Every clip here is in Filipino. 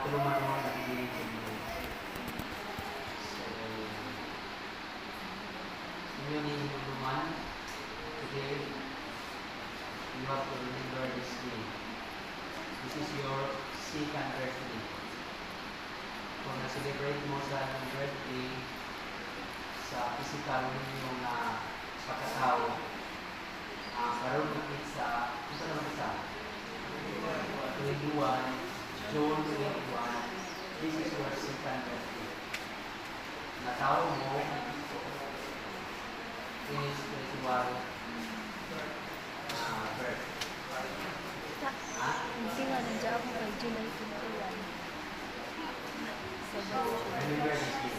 tulungan mo ang ibigay mo. So, yun yung tulungan. Today, you have to remember this day. This is your second birthday. Kung na-celebrate mo sa iyong birthday, sa physical ninyo na pagkatao, karoon nakit sa, kung saan naman isa? 21, June 21, this is your second birthday. Natao mo, is 21 birth. Hindi nga nandiyan ako kay July 21. So, remember this day.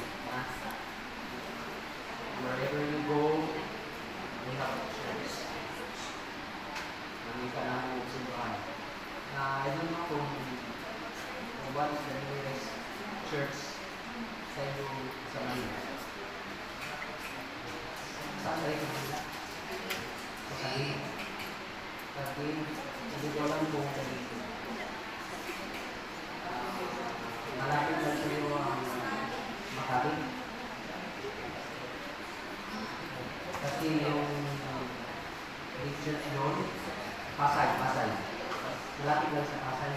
Wherever you go, we have options. Nangin ka na mo simbahan. I don't know kung what is the nearest church sa iyong sa Manila. Saan tayo sa Manila? Sa Manila. Kasi hindi ko alam kung dito. Malapit lang sa iyo ang Makati. Kasi yung big church doon, Pasay. Malapit lang sa Pasay.